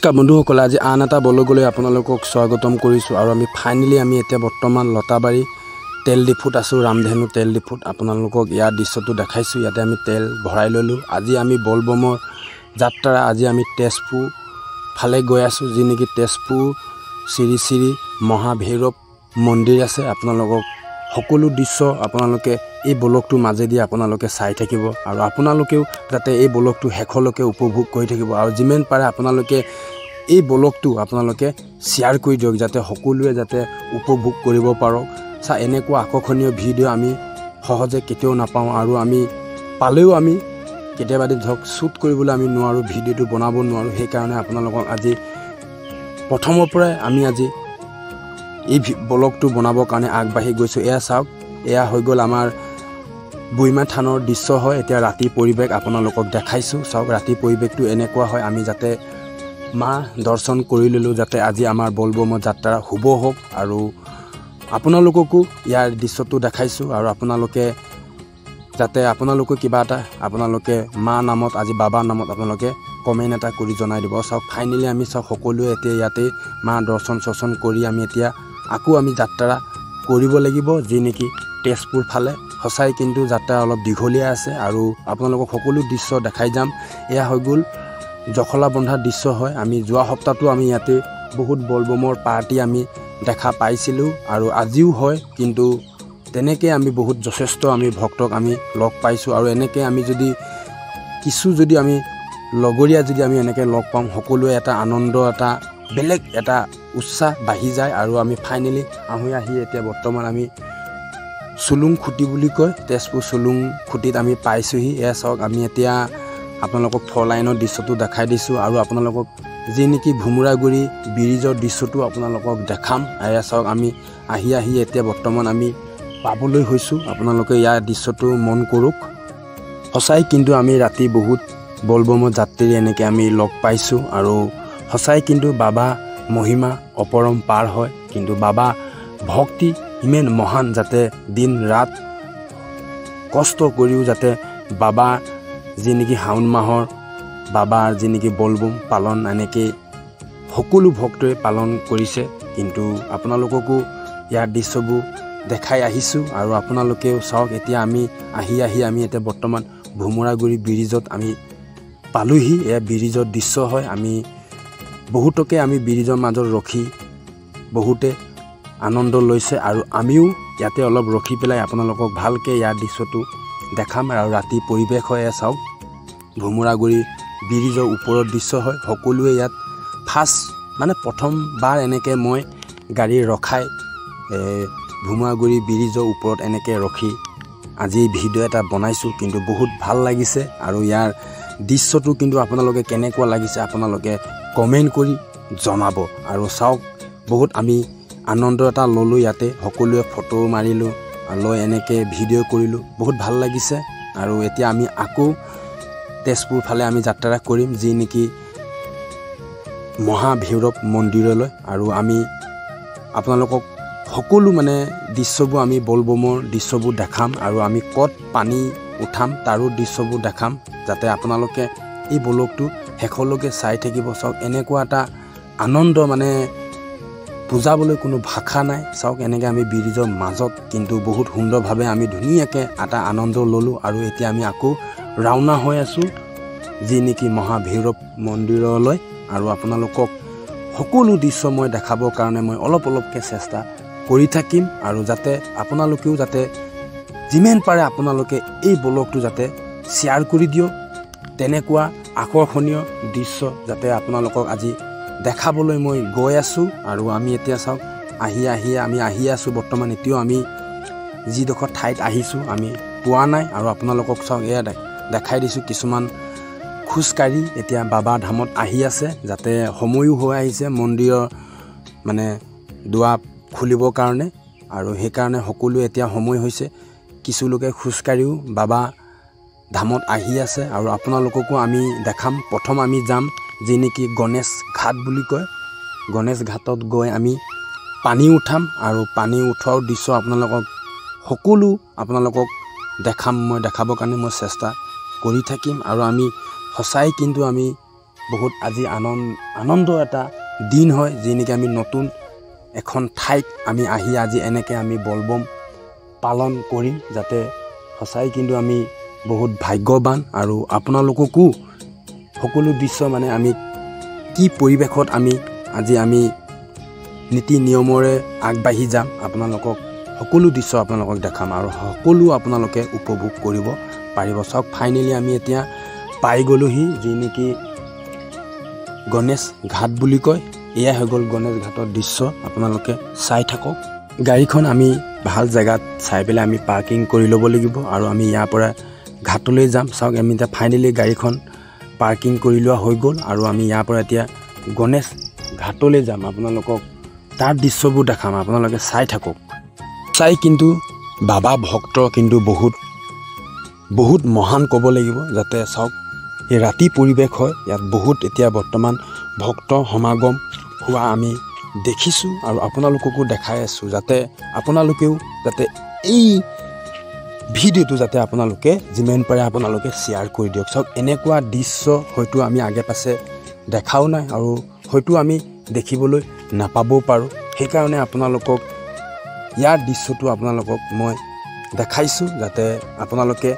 নমস্কাৰ বন্ধুসকল, আজি আন এটা ব্লগলৈ আপোনালোকক স্বাগতম কৰিছোঁ। আৰু আমি ফাইনেলি এতিয়া বৰ্তমান লতাবাৰী তেল ডিপুত আছোঁ, ৰামধেনু তেল ডিপুত। আপোনালোকক ইয়াৰ দৃশ্যটো দেখাইছোঁ। ইয়াতে আমি তেল ভৰাই ল'লোঁ। আজি আমি বলবমৰ যাত্ৰা, আজি আমি তেজপুৰ ফালে গৈ আছোঁ, যি নেকি তেজপুৰ শ্ৰী শ্ৰী মহাভৈৰৱ মন্দিৰ আছে। আপোনালোকক সকলো দৃশ্য আপোনালোকে এই ব্লগটোৰ মাজেদি আপোনালোকে চাই থাকিব, আৰু আপোনালোকেও যাতে এই ব্লগটো শেষলৈকে উপভোগ কৰি থাকিব। আৰু যিমান পাৰে আপোনালোকে এই ব্লগটো আপোনালোকে শ্বেয়াৰ কৰি দিয়ক, যাতে সকলোৱে যাতে উপভোগ কৰিব পাৰক। এনেকুৱা আকৰ্ষণীয় ভিডিঅ' আমি সহজে কেতিয়াও নাপাওঁ, আৰু আমি পালেও আমি কেতিয়াবা ধৰক শ্বুট কৰিবলৈ আমি নোৱাৰোঁ, ভিডিঅ'টো বনাব নোৱাৰোঁ। সেইকাৰণে আপোনালোকক আজি প্ৰথমৰ পৰাই আমি আজি এই ব্লগটো বনাবৰ কাৰণে আগবাঢ়ি গৈছোঁ। এয়া চাওক, এয়া হৈ গ'ল আমাৰ বুঢ়ীমা থানৰ দৃশ্য হয়। এতিয়া ৰাতিৰ পৰিৱেশ আপোনালোকক দেখাইছোঁ। চাওক, ৰাতিৰ পৰিৱেশটো এনেকুৱা হয়। আমি যাতে মা দৰ্শন কৰি ল'লোঁ, যাতে আজি আমাৰ বলবমৰ যাত্ৰা শুভ হওক। আৰু আপোনালোককো ইয়াৰ দৃশ্যটো দেখাইছোঁ, আৰু আপোনালোকে যাতে আপোনালোকে কিবা এটা আপোনালোকে মা নামত, আজি বাবাৰ নামত আপোনালোকে কমেণ্ট এটা কৰি জনাই দিব। চাওক, ফাইনেলি আমি চাওক সকলোৱে এতিয়া ইয়াতে মা দৰ্শন কৰি আমি এতিয়া আকৌ আমি যাত্ৰা কৰিব লাগিব, যি নেকি তেজপুৰ ফালে। সঁচাই কিন্তু যাত্ৰা অলপ দীঘলীয়া আছে, আৰু আপোনালোকক সকলো দৃশ্য দেখাই যাম। এয়া হৈ গ'ল জখলা বন্ধা দৃশ্য হয়। আমি যোৱা সপ্তাহটো আমি ইয়াতে বহুত বলবমৰ পাৰ্টি আমি দেখা পাইছিলোঁ, আৰু আজিও হয়। কিন্তু তেনেকৈ আমি বহুত যথেষ্ট আমি ভক্তক আমি লগ পাইছোঁ, আৰু এনেকৈ আমি যদি কিছু যদি আমি লগৰীয়া যদি আমি এনেকৈ লগ পাম, সকলোৱে এটা আনন্দ, এটা বেলেগ এটা উৎসাহ বাঢ়ি যায়। আৰু আমি ফাইনেলি আহি এতিয়া বৰ্তমান আমি চুলুং খুটি বুলি কয়, তেজপুৰ চুলুং খুটিত আমি পাইছোঁহি। এয়া চাওক, আমি এতিয়া আপোনালোকক 4 লাইনৰ দৃশ্যটো দেখাই দিছোঁ, আৰু আপোনালোকক যি নেকি ভোমোৰাগুৰি ব্ৰিজৰ দৃশ্যটো আপোনালোকক দেখাম। এয়া চাওক, আমি আহি এতিয়া বৰ্তমান আমি পাবলৈ হৈছোঁ। আপোনালোকে ইয়াৰ দৃশ্যটো মন কৰক। সঁচাই কিন্তু আমি ৰাতি বহুত বলবমৰ যাত্ৰী এনেকৈ আমি লগ পাইছোঁ, আৰু সঁচাই কিন্তু বাবা মহিমা অপৰম্পাৰ হয়। কিন্তু বাবা ভক্তি ইমান মহান, যাতে দিন ৰাত কষ্ট কৰিও যাতে বাবা যি নেকি শাওণ মাহৰ বাবাৰ যি নেকি বলবম পালন এনেকৈ সকলো ভক্তই পালন কৰিছে। কিন্তু আপোনালোককো ইয়াৰ দৃশ্যবোৰ দেখাই আহিছোঁ, আৰু আপোনালোকেও চাওক। এতিয়া আমি আমি এতিয়া বৰ্তমান ভোমোৰাগুৰি ব্ৰিজত আমি পালোহি। এয়া ব্ৰিজৰ দৃশ্য হয়। আমি বহুতকে আমি ব্ৰিজৰ মাজত ৰখি বহুতে আনন্দ লৈছে, আৰু আমিও ইয়াতে অলপ ৰখি পেলাই আপোনালোকক ভালকৈ ইয়াৰ দৃশ্যটো দেখাম। আৰু ৰাতি পৰিৱেশ হয়। চাওক, ভোমোৰাগুৰি ব্ৰিজৰ ওপৰৰ দৃশ্য হয়। সকলোৱে ইয়াত প্ৰথমবাৰ এনেকৈ মই গাড়ী ৰখাই ভোমোৰাগুৰি ব্ৰিজৰ ওপৰত এনেকৈ ৰখি আজি ভিডিঅ' এটা বনাইছোঁ। কিন্তু বহুত ভাল লাগিছে, আৰু ইয়াৰ দৃশ্যটো কিন্তু আপোনালোকে কেনেকুৱা লাগিছে আপোনালোকে কমেণ্ট কৰি জনাব। আৰু চাওক, বহুত আমি আনন্দ এটা ল'লোঁ ইয়াতে, সকলোৱে ফটো মাৰিলোঁ, লৈ এনেকৈ ভিডিঅ' কৰিলোঁ, বহুত ভাল লাগিছে। আৰু এতিয়া আমি আকৌ তেজপুৰ ফালে আমি যাত্ৰা কৰিম, যি নেকি মহাভৈৰৱ মন্দিৰলৈ। আৰু আমি আপোনালোকক সকলো দৃশ্যবোৰ আমি বলবমৰ দৃশ্যবোৰ দেখাম, আৰু আমি ক'ত পানী উঠাম তাৰো দৃশ্যবোৰ দেখাম, যাতে আপোনালোকে এই ব্লগটো শেষলৈকে চাই থাকিব। চাওক, এনেকুৱা এটা আনন্দ বুজাবলৈ কোনো ভাষা নাই। চাওক, এনেকৈ আমি ব্ৰিজৰ মাজত কিন্তু বহুত সুন্দৰভাৱে আমি ধুনীয়াকৈ এটা আনন্দ ল'লোঁ। আৰু এতিয়া আমি আকৌ ৰাওনা হৈ আছোঁ, যি নেকি মহাভৈৰৱ মন্দিৰলৈ। আৰু আপোনালোকক সকলো দৃশ্য মই দেখাবৰ কাৰণে মই অলপকৈ চেষ্টা কৰি থাকিম, আৰু যাতে আপোনালোকেও যাতে যিমান পাৰে আপোনালোকে এই ব্লগটো যাতে শ্বেয়াৰ কৰি দিয়ক। তেনেকুৱা আকৰ্ষণীয় দৃশ্য যাতে আপোনালোকক আজি দেখাবলৈ মই গৈ আছোঁ। আৰু আমি এতিয়া চাওক, আমি আহি আছোঁ বৰ্তমান। এতিয়াও আমি যিডোখৰ ঠাইত আহিছোঁ আমি পোৱা নাই, আৰু আপোনালোকক চাওক, এয়া দেখাই দিছোঁ কিছুমান খোজকাঢ়ি এতিয়া বাবা ধামত আহি আছে, যাতে সময়ো হৈ আহিছে মন্দিৰৰ দুৱাৰ খুলিবৰ কাৰণে। আৰু সেইকাৰণে সকলোৱে এতিয়া সময় হৈছে, কিছু লোকে খোজকাঢ়িও বাবা ধামত আহি আছে। আৰু আপোনালোককো আমি দেখাম। প্ৰথম আমি যাম যি নেকি গণেশ ঘাট বুলি কয়, গণেশ ঘাটত গৈ আমি পানী উঠাম, আৰু পানী উঠোৱাৰ দৃশ্য সকলো আপোনালোকক দেখাম। মই দেখাবৰ কাৰণে মই চেষ্টা কৰি থাকিম। আৰু আমি সঁচাই কিন্তু আমি বহুত আজি আনন্দ এটা দিন হয় যি নেকি আমি নতুন এখন ঠাইত আমি আহি আজি এনেকৈ আমি বলবম পালন কৰিম যাতে সঁচাই কিন্তু আমি বহুত ভাগ্যৱান আৰু আপোনালোককো সকলো দৃশ্য মানে আমি কি পৰিৱেশত আজি আমি নীতি নিয়মৰে আগবাঢ়ি যাম আপোনালোকক সকলো দৃশ্য আপোনালোকক দেখাম আৰু সকলো আপোনালোকে উপভোগ কৰিব পাৰিব চাওক ফাইনেলি আমি এতিয়া পাই গ'লোহি যি নেকি গণেশ ঘাট বুলি কয় এয়া হৈ গ'ল গণেশ ঘাটৰ দৃশ্য আপোনালোকে চাই থাকক গাড়ীখন আমি ভাল জেগাত চাই পেলাই আমি পাৰ্কিং কৰি ল'ব লাগিব আৰু আমি ইয়াৰ পৰা ঘাটলৈ যাম চাওক আমি এতিয়া ফাইনেলি গাড়ীখন পাৰ্কিং কৰি লোৱা হৈ গ'ল আৰু আমি ইয়াৰ পৰা এতিয়া গণেশ ঘাটলৈ যাম আপোনালোকক তাৰ দৃশ্যবোৰ দেখাম আপোনালোকে চাই থাকক চাই কিন্তু বাবা ভক্ত কিন্তু বহুত মহান ক'ব লাগিব যাতে চাওক এই ৰাতি পৰিৱেশ হয় ইয়াত বহুত এতিয়া বৰ্তমান ভক্ত সমাগম হোৱা আমি দেখিছোঁ আৰু আপোনালোককো দেখাই আছোঁ যাতে আপোনালোকেও যাতে এই ভিডিঅ'টো যাতে আপোনালোকে যিমান পাৰে আপোনালোকে শ্বেয়াৰ কৰি দিয়ক চাওক এনেকুৱা দৃশ্য হয়তো আমি আগে পাছে দেখাও নাই আৰু হয়তো আমি দেখিবলৈ নাপাবও পাৰোঁ সেইকাৰণে আপোনালোকক ইয়াৰ দৃশ্যটো আপোনালোকক মই দেখাইছোঁ যাতে আপোনালোকে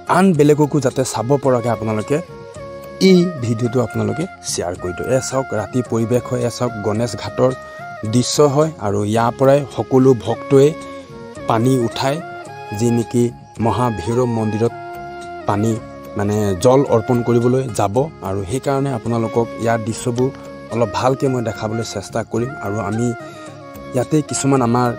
আন বেলেগকো যাতে চাব পৰাকৈ আপোনালোকে এই ভিডিঅ'টো আপোনালোকে শ্বেয়াৰ কৰি দিয়ক এয়া চাওক ৰাতি পৰিৱেশ হয় এয়া চাওক গণেশ ঘাটৰ দৃশ্য হয় আৰু ইয়াৰ পৰাই সকলো ভক্তই পানী উঠাই যি নেকি মহাভৈৰৱ মন্দিৰত পানী মানে জল অৰ্পণ কৰিবলৈ যাব আৰু সেইকাৰণে আপোনালোকক ইয়াৰ দৃশ্যবোৰ অলপ ভালকৈ মই দেখাবলৈ চেষ্টা কৰিম আৰু আমি ইয়াতে কিছুমান আমাৰ